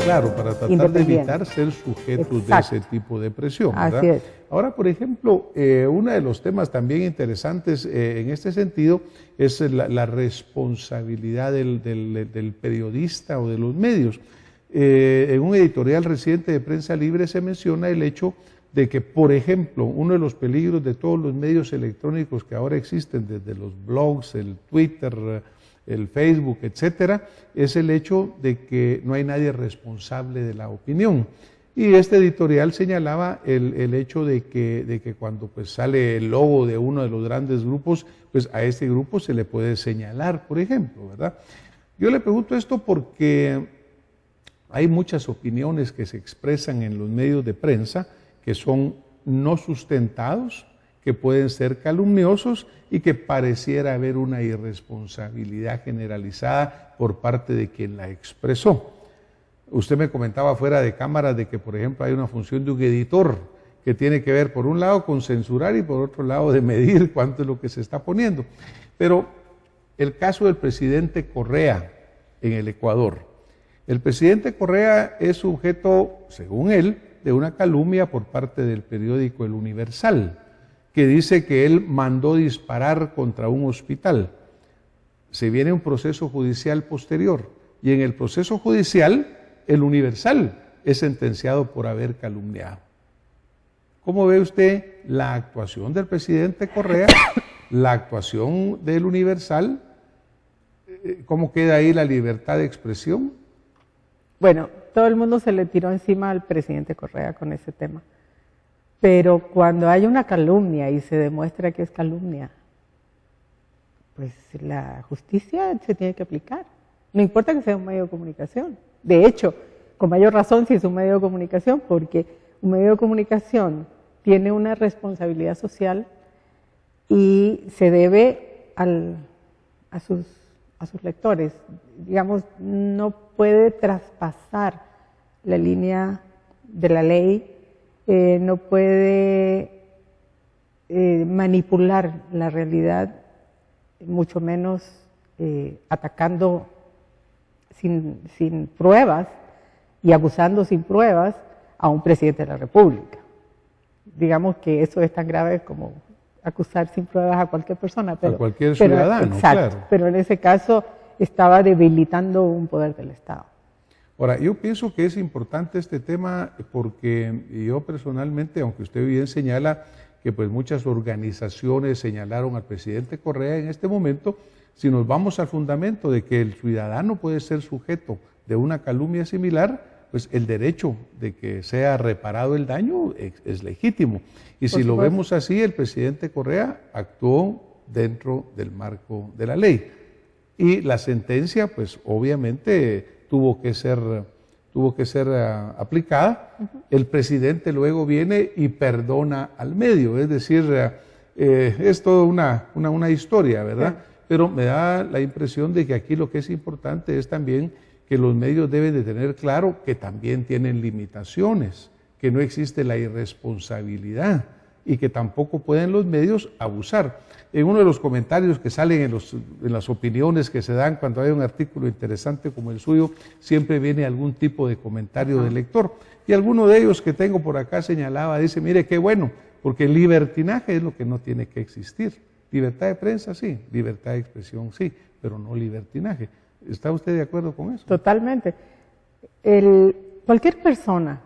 Claro, para tratar de evitar ser sujetos de ese tipo de presión, ¿verdad? Así es. Ahora, por ejemplo, uno de los temas también interesantes en este sentido es la responsabilidad del periodista o de los medios. En un editorial reciente de Prensa Libre se menciona el hecho de que, por ejemplo, uno de los peligros de todos los medios electrónicos que ahora existen, desde los blogs, el Twitter, el Facebook, etcétera, es el hecho de que no hay nadie responsable de la opinión. Y este editorial señalaba el hecho de que cuando pues sale el logo de uno de los grandes grupos, pues a este grupo se le puede señalar, por ejemplo, ¿verdad? Yo le pregunto esto porque hay muchas opiniones que se expresan en los medios de prensa que son no sustentados, que pueden ser calumniosos y que pareciera haber una irresponsabilidad generalizada por parte de quien la expresó. Usted me comentaba fuera de cámara de que, por ejemplo, hay una función de un editor que tiene que ver, por un lado, con censurar y por otro lado, de medir cuánto es lo que se está poniendo. Pero el caso del presidente Correa en el Ecuador. El presidente Correa es sujeto, según él, de una calumnia por parte del periódico El Universal, que dice que él mandó disparar contra un hospital. Se viene un proceso judicial posterior y en el proceso judicial El Universal es sentenciado por haber calumniado. ¿Cómo ve usted la actuación del presidente Correa, la actuación del Universal? ¿Cómo queda ahí la libertad de expresión? Bueno, todo el mundo se le tiró encima al presidente Correa con ese tema. Pero cuando hay una calumnia y se demuestra que es calumnia, pues la justicia se tiene que aplicar. No importa que sea un medio de comunicación. De hecho, con mayor razón si es un medio de comunicación, porque un medio de comunicación tiene una responsabilidad social y se debe a sus lectores. Digamos, no puede traspasar la línea de la ley, no puede manipular la realidad, mucho menos atacando sin pruebas y abusando sin pruebas a un presidente de la República. Digamos que eso es tan grave como acusar sin pruebas a cualquier persona. Pero, a cualquier ciudadano, exacto, claro. Pero en ese caso estaba debilitando un poder del Estado. Ahora, yo pienso que es importante este tema porque yo personalmente, aunque usted bien señala que pues muchas organizaciones señalaron al presidente Correa en este momento, si nos vamos al fundamento de que el ciudadano puede ser sujeto de una calumnia similar, pues el derecho de que sea reparado el daño es legítimo. Y si lo vemos así, el presidente Correa actuó dentro del marco de la ley. Y la sentencia, pues obviamente tuvo que ser aplicada. El presidente luego viene y perdona al medio, es decir, es toda una historia, ¿verdad? Pero me da la impresión de que aquí lo que es importante es también que los medios deben de tener claro que también tienen limitaciones, que no existe la irresponsabilidad y que tampoco pueden los medios abusar. En uno de los comentarios que salen en las opiniones que se dan cuando hay un artículo interesante como el suyo, siempre viene algún tipo de comentario del lector. Y alguno de ellos que tengo por acá señalaba, dice, mire qué bueno, porque el libertinaje es lo que no tiene que existir. Libertad de prensa sí, libertad de expresión sí, pero no libertinaje. ¿Está usted de acuerdo con eso? Totalmente. Cualquier persona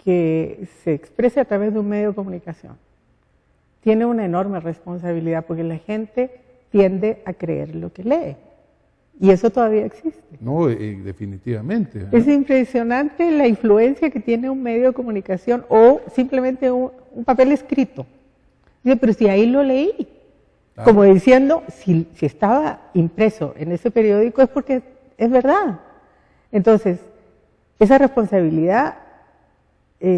que se exprese a través de un medio de comunicación tiene una enorme responsabilidad porque la gente tiende a creer lo que lee. Y eso todavía existe. No, definitivamente. ¿Verdad? Es impresionante la influencia que tiene un medio de comunicación o simplemente un papel escrito. Dice, pero si ahí lo leí. Claro. Como diciendo, si estaba impreso en ese periódico es porque es verdad. Entonces, esa responsabilidad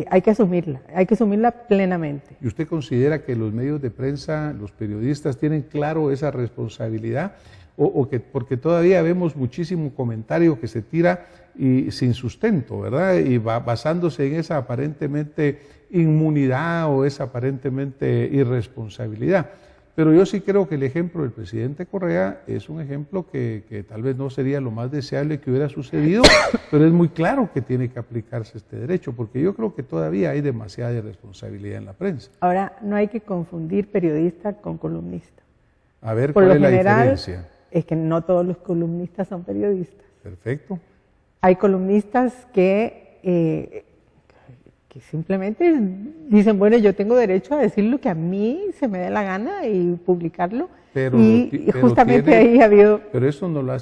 hay que asumirla plenamente. ¿Y usted considera que los medios de prensa, los periodistas, tienen claro esa responsabilidad? Porque todavía vemos muchísimo comentario que se tira y sin sustento, ¿verdad? Y basándose en esa aparentemente inmunidad o esa aparentemente irresponsabilidad. Pero yo sí creo que el ejemplo del presidente Correa es un ejemplo que tal vez no sería lo más deseable que hubiera sucedido, pero es muy claro que tiene que aplicarse este derecho, porque yo creo que todavía hay demasiada irresponsabilidad en la prensa. Ahora, no hay que confundir periodista con columnista. A ver, Por ¿cuál lo es la general, diferencia? es que no todos los columnistas son periodistas. Perfecto. Hay columnistas que simplemente dicen, bueno, yo tengo derecho a decir lo que a mí se me dé la gana y publicarlo. Pero Justamente ahí ha habido... Pero eso no lo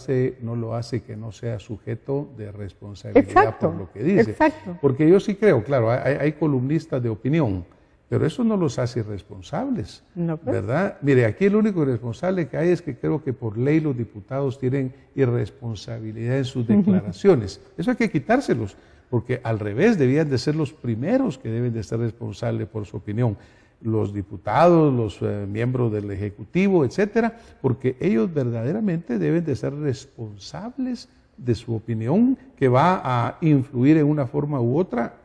hace que no sea sujeto de responsabilidad. Exacto, por lo que dice. Exacto. Porque yo sí creo, claro, hay columnistas de opinión, pero eso no los hace irresponsables, No, pues. ¿verdad? Mire, aquí el único irresponsable que hay es que creo que por ley los diputados tienen irresponsabilidad en sus declaraciones. Eso hay que quitárselos, porque al revés debían de ser los primeros que deben de ser responsables por su opinión. Los diputados, los miembros del Ejecutivo, etcétera, porque ellos verdaderamente deben de ser responsables de su opinión que va a influir en una forma u otra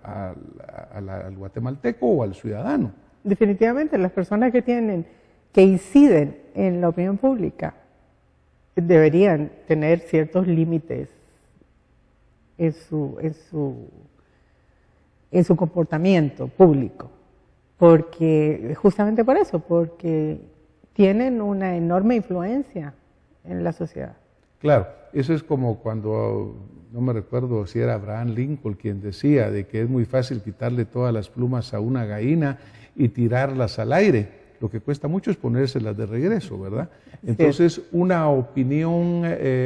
al guatemalteco o al ciudadano. Definitivamente, las personas que inciden en la opinión pública deberían tener ciertos límites en su comportamiento público, porque justamente por eso, porque tienen una enorme influencia en la sociedad. Claro, eso es como cuando, no me recuerdo si era Abraham Lincoln quien decía de que es muy fácil quitarle todas las plumas a una gallina y tirarlas al aire. Lo que cuesta mucho es ponérselas de regreso, ¿verdad? Entonces, una opinión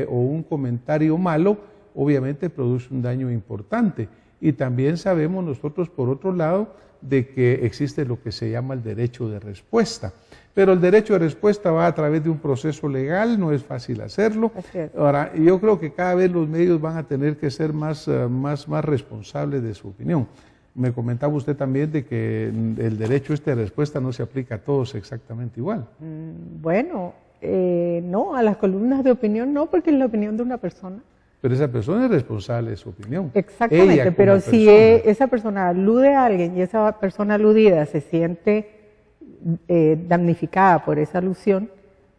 o un comentario malo obviamente produce un daño importante. Y también sabemos nosotros, por otro lado, de que existe lo que se llama el derecho de respuesta. Pero el derecho de respuesta va a través de un proceso legal, no es fácil hacerlo. Ahora, yo creo que cada vez los medios van a tener que ser más responsables de su opinión. Me comentaba usted también de que el derecho de respuesta no se aplica a todos exactamente igual. Bueno, no, a las columnas de opinión no, porque es la opinión de una persona. Pero esa persona es responsable de su opinión. Exactamente, pero si esa persona alude a alguien y esa persona aludida se siente damnificada por esa alusión,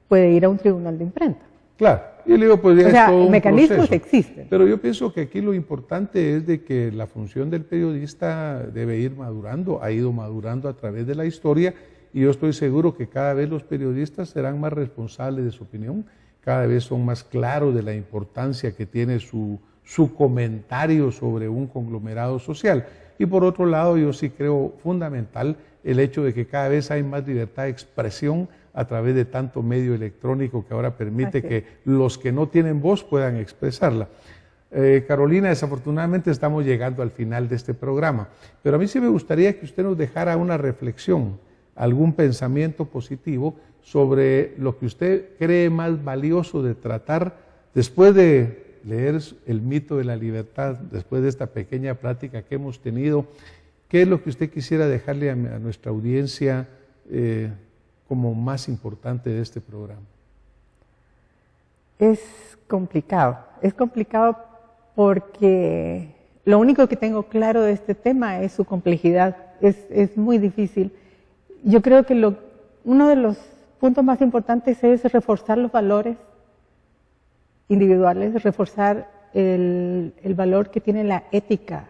puede ir a un tribunal de imprenta. Claro, yo le digo, pues ya es todo un mecanismos proceso. Existen. Pero yo pienso que aquí lo importante es de que la función del periodista debe ir madurando, ha ido madurando a través de la historia, y yo estoy seguro que cada vez los periodistas serán más responsables de su opinión, cada vez son más claros de la importancia que tiene su comentario sobre un conglomerado social. Y por otro lado, yo sí creo fundamental el hecho de que cada vez hay más libertad de expresión a través de tanto medio electrónico que ahora permite que los que no tienen voz puedan expresarla. Carolina, desafortunadamente estamos llegando al final de este programa, pero a mí sí me gustaría que usted nos dejara una reflexión, algún pensamiento positivo sobre lo que usted cree más valioso de tratar después de leer El mito de la libertad, después de esta pequeña plática que hemos tenido. ¿Qué es lo que usted quisiera dejarle a nuestra audiencia como más importante de este programa? Es complicado porque lo único que tengo claro de este tema es su complejidad, es muy difícil. Yo creo que uno de los puntos más importantes es reforzar los valores individuales, reforzar el valor que tiene la ética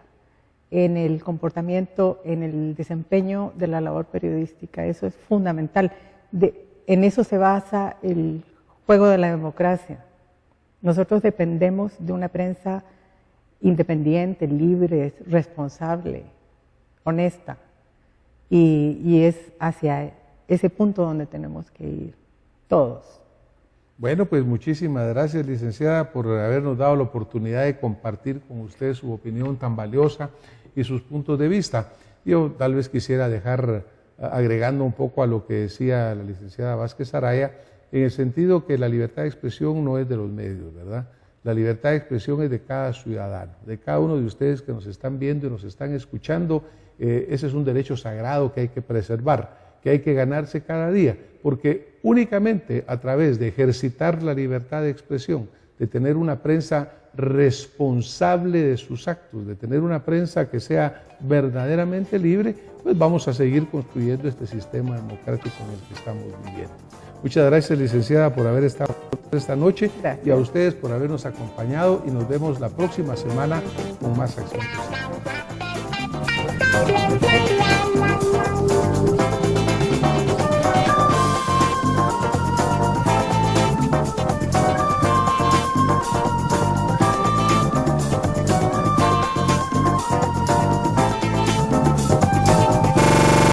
en el comportamiento, en el desempeño de la labor periodística. Eso es fundamental. En eso se basa el juego de la democracia. Nosotros dependemos de una prensa independiente, libre, responsable, honesta. Y es hacia ese punto donde tenemos que ir todos. Bueno, pues muchísimas gracias, licenciada, por habernos dado la oportunidad de compartir con usted su opinión tan valiosa y sus puntos de vista. Yo tal vez quisiera dejar, agregando un poco a lo que decía la licenciada Vázquez Araya, en el sentido que la libertad de expresión no es de los medios, ¿verdad? La libertad de expresión es de cada ciudadano, de cada uno de ustedes que nos están viendo y nos están escuchando. Ese es un derecho sagrado que hay que preservar, que hay que ganarse cada día, porque únicamente a través de ejercitar la libertad de expresión, de tener una prensa responsable de sus actos, de tener una prensa que sea verdaderamente libre, pues vamos a seguir construyendo este sistema democrático en el que estamos viviendo. Muchas gracias, licenciada, por haber estado esta noche. Gracias. Y a ustedes por habernos acompañado, y nos vemos la próxima semana con más Acción Positiva.